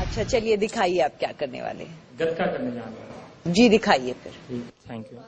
अच्छा चलिए दिखाइए आप क्या करने वाले हैं। गतका करने जा रहे हैं। जी दिखाइए फिर। Thank you.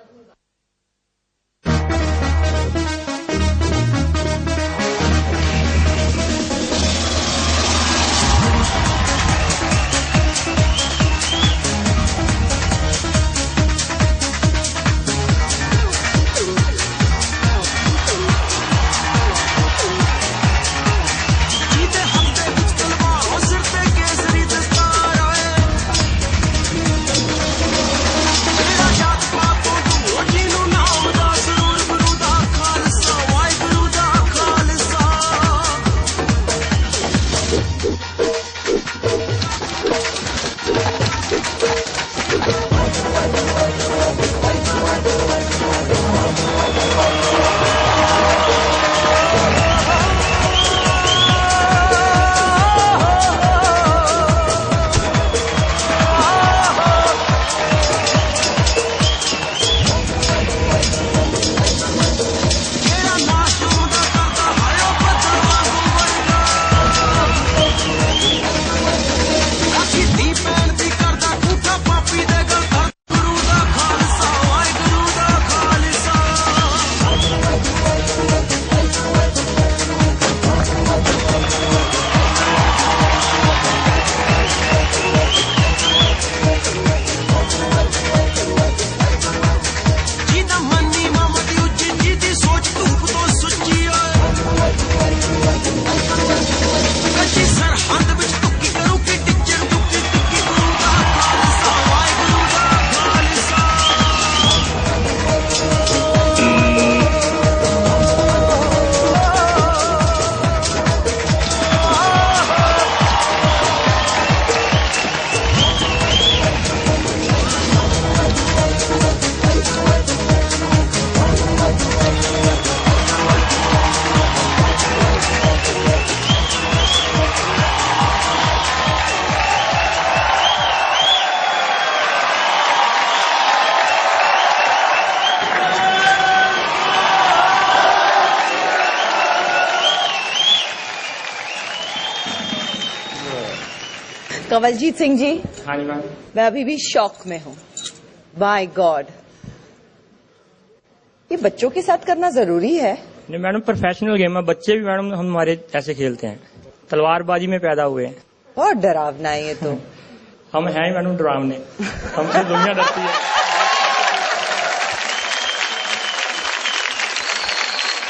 कंवलजीत सिंह जी। हाँ जी मैम। मैं अभी भी शॉक में हूँ। बाय गॉड, ये बच्चों के साथ करना जरूरी है? नहीं मैडम, प्रोफेशनल गेम है, बच्चे भी मैडम हमारे ऐसे खेलते हैं, तलवारबाजी में पैदा हुए हैं। बहुत डरावना है ये तो। हम हैं ही मैडम डरावने, हमसे दुनिया डरती है।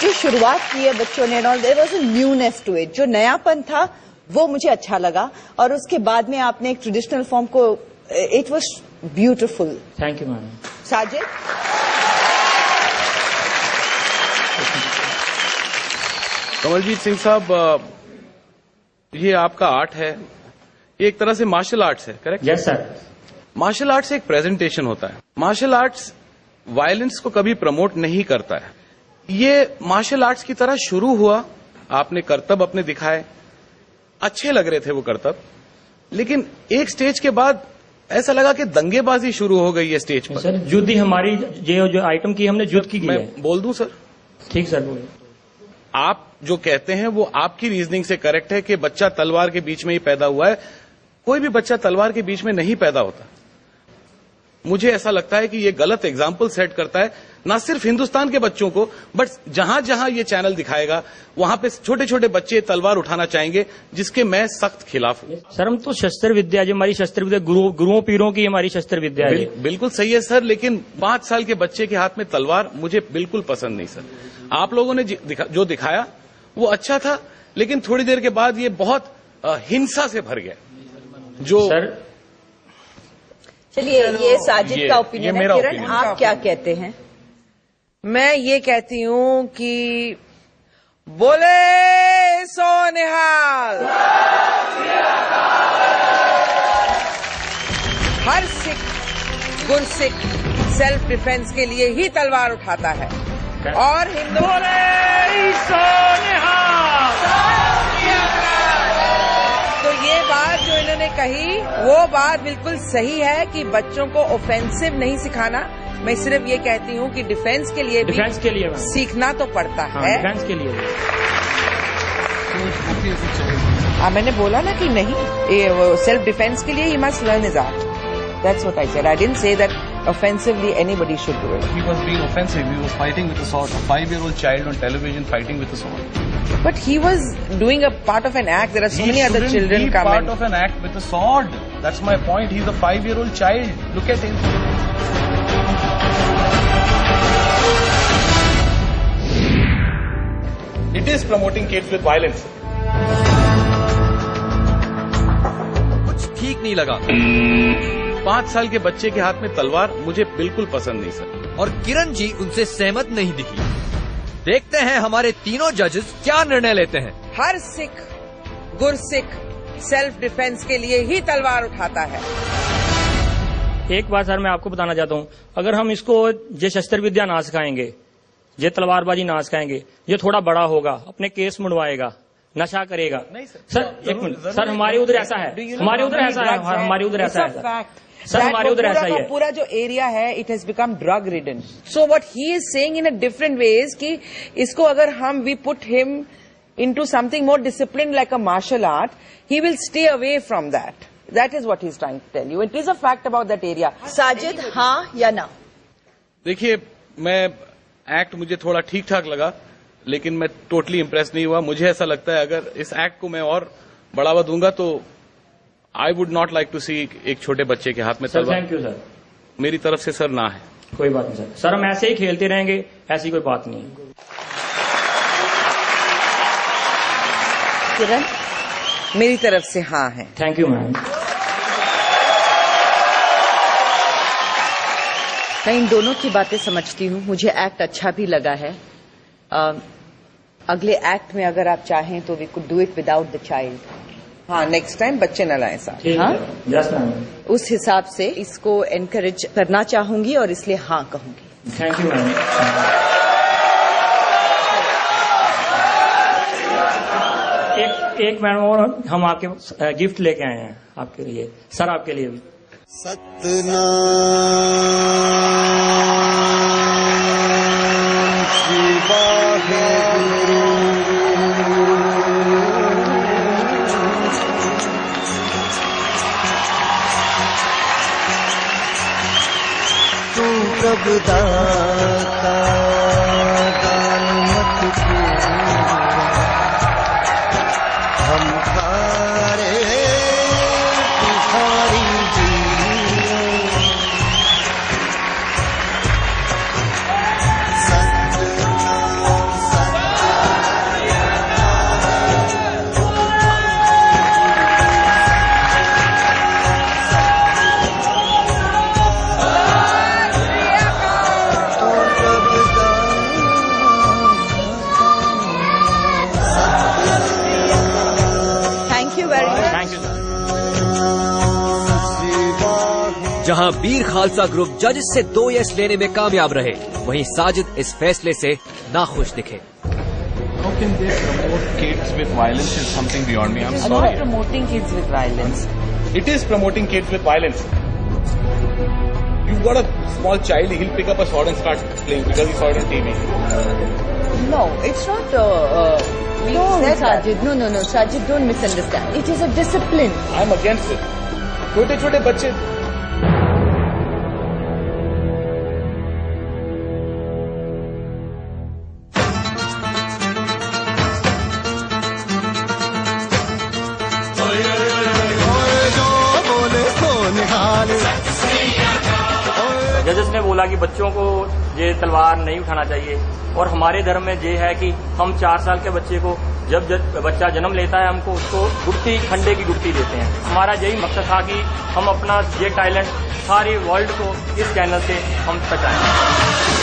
जो शुरुआत की है बच्चों ने, there was a newness to it, जो नयापन था वो मुझे अच्छा लगा, और उसके बाद में आपने एक ट्रेडिशनल फॉर्म को, it was beautiful. Thank you ma'am. Sajid, Kanwaljeet Singh साहब, ये आपका आर्ट है, ये एक तरह से मार्शल आर्ट्स है, correct? Yes sir. Martial arts एक प्रेजेंटेशन होता है। मार्शल आर्ट्स वायलेंस को कभी प्रमोट नहीं करता है। ये मार्शल आर्ट्स की तरह शुरू हुआ, आपने करतब अपने दिखाए, अच्छे लग रहे थे वो करतब, लेकिन एक स्टेज के बाद ऐसा लगा कि दंगेबाजी शुरू हो गई है स्टेज पर। सर युद्ध ही हमारी जो आइटम की हमने युद्ध की मैं है। बोल दूं सर? ठीक सर, बोलिए। आप जो कहते हैं वो आपकी रीजनिंग से करेक्ट है कि बच्चा तलवार के बीच में ही पैदा हुआ है। कोई भी बच्चा तलवार के बीच में नहीं पैदा होता। मुझे ऐसा लगता है कि ये गलत एग्जाम्पल सेट करता है, ना सिर्फ हिंदुस्तान के बच्चों को, बट जहां जहां ये चैनल दिखाएगा वहां पे छोटे छोटे बच्चे तलवार उठाना चाहेंगे, जिसके मैं सख्त खिलाफ हूं। सर हम तो शस्त्र विद्या, जो हमारी शस्त्र विद्या गुरुओं पीरों की हमारी शस्त्र विद्या है। बिल्कुल सही है सर, लेकिन 5 साल के बच्चे के हाथ में तलवार मुझे बिल्कुल पसंद नहीं सर। आप लोगों ने जो दिखाया वो अच्छा था, लेकिन थोड़ी देर के बाद ये बहुत हिंसा से भर गया। जो सर चलिए ये साजिद का ओपिनियन है। किरण, आप क्या कहते हैं? मैं ये कहती हूँ कि बोले सोनिहाल। हर सिख गुरसिख सेल्फ डिफेंस के लिए ही तलवार उठाता है, और हिंदू तो ये बात जो इन्होंने कही वो बात बिल्कुल सही है कि बच्चों को ऑफेंसिव नहीं सिखाना। मैं सिर्फ ये कहती हूँ कि डिफेंस के लिए भी डिफेंस के लिए सीखना तो पड़ता है। डिफेंस के लिए मैंने बोला ना कि नहीं, सेल्फ डिफेंस के लिए he must learn his art. That's what I said. I didn't say that offensively anybody should do it. He was being offensive. He was fighting with a sword. A 5-year-old child on television fighting with a sword. But he was doing a part of an act. There are so many other children coming. Part of an act with a sword. That's my point. He's a 5-year-old child. Look at him. It is promoting kids with violence. कुछ ठीक नहीं लगा. 5 साल के बच्चे के हाथ में तलवार मुझे बिल्कुल पसंद नहीं सर. और किरण जी उनसे सहमत नहीं दिखी. देखते हैं हमारे तीनों जजेस क्या निर्णय लेते हैं. हर सिख गुरसिख सेल्फ डिफेंस के लिए ही तलवार उठाता है. एक बात सर मैं आपको बताना चाहता हूँ, अगर हम इसको ये शस्त्र विद्या ना सिखाएंगे, ये तलवारबाजी ना सिखाएंगे, ये थोड़ा बड़ा होगा, अपने केस मुड़वाएगा, नशा करेगा. नहीं सर एक मिनट सर, हमारे उधर ऐसा है, हमारे उधर ऐसा है, हमारे उधर ऐसा है सर, हमारे उधर ऐसा ही है. पूरा जो एरिया है it has become drug ridden. So what he is saying in a different ways कि इसको अगर हम we put him into something more discipline like a martial art, he will stay away from that. That is what he is trying to tell you. It is a fact about that area. Sajid, हाँ या ना? देखिए, मैं act मुझे थोड़ा ठीक ठाक लगा, लेकिन मैं टोटली इम्प्रेस नहीं हुआ. मुझे ऐसा लगता है अगर इस एक्ट को मैं और बढ़ावा दूंगा तो I would not like to see एक छोटे बच्चे के हाथ में तलवार. Thank you sir. मेरी तरफ से सर ना है. कोई बात नहीं सर. सर हम ऐसे ही खेलते रहेंगे, ऐसी कोई बात नहीं है. किरण, मेरी तरफ से हाँ है. Thank you ma'am. मैं इन दोनों की बातें समझती हूँ. मुझे एक्ट अच्छा भी लगा है. अगले एक्ट में अगर आप चाहें तो we could do it without the child. हाँ, नेक्स्ट टाइम बच्चे न लाएं साथ. हाँ, यस मैम. उस हिसाब से इसको एनकरेज करना चाहूंगी और इसलिए हाँ कहूंगी. Thank you ma'am. एक मैडम और हम आपके गिफ्ट लेके आए हैं आपके लिए सर, आपके लिए भी. सतनाम श्री वाहेगुरु. तू प्रभु दाता दान मत पूरा, हम थारे भिखारी जी. जहां बीर खालसा ग्रुप जज से 2 यस लेने में कामयाब रहे, वहीं साजिद इस फैसले से नाखुश दिखे. How can they promote kids with violence is something beyond me. I'm I'm sorry. not promoting kids with violence. It is promoting kids with violence. You've got a small child, he'll pick up a sword and start playing because he saw it on TV. No, it's not. No, Sajid. No, Sajid, don't misunderstand. It is a discipline. I'm against it. छोटे-छोटे बच्चे. जजेस ने बोला कि बच्चों को ये तलवार नहीं उठाना चाहिए, और हमारे धर्म में ये है कि हम 4 साल के बच्चे को जब बच्चा जन्म लेता है हमको उसको गुट्टी, खंडे की गुट्टी देते हैं. हमारा यही मकसद था कि हम अपना ये टैलेंट सारी वर्ल्ड को इस चैनल से हम पहुंचाएं.